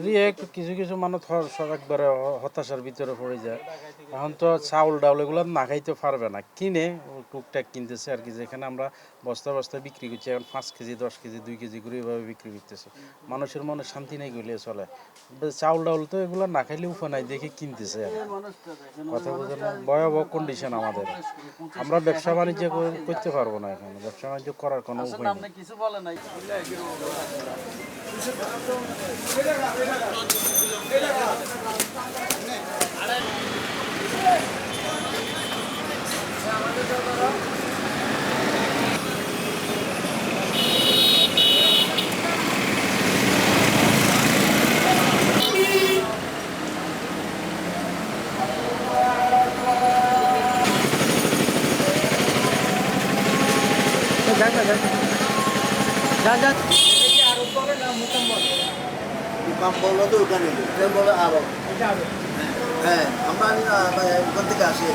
React কিছু কিছু মানুষ একবারে হতাশার ভিতরে পড়ে যায়। এখন তো চাউল ডাউল এগুলো না খাইতে পারবে না, কিনে টুকটাক কিনতেছে আর কি। যেখানে আমরা বস্তা বস্তা বিক্রি করছি, এখন 5 কেজি 10 কেজি 2 কেজি করে এভাবে বিক্রি করতেছে। মানুষের মনে শান্তি নেই গলিয়ে চলে। চাউল ডাউল তো এগুলো না খাইলে উপায় নাই দেখে কিনতেছে আর কি। কথা বুঝে না, ভয়াবহ কন্ডিশন আমাদের। আমরা ব্যবসা বাণিজ্য করতে পারবো না, এখানে ব্যবসা বাণিজ্য করার কোনো উপায় নেই। কিছু বলে নাই। বললো তো ওখানে বলে আরো হ্যাঁ আমরা ওখান থেকে আসি।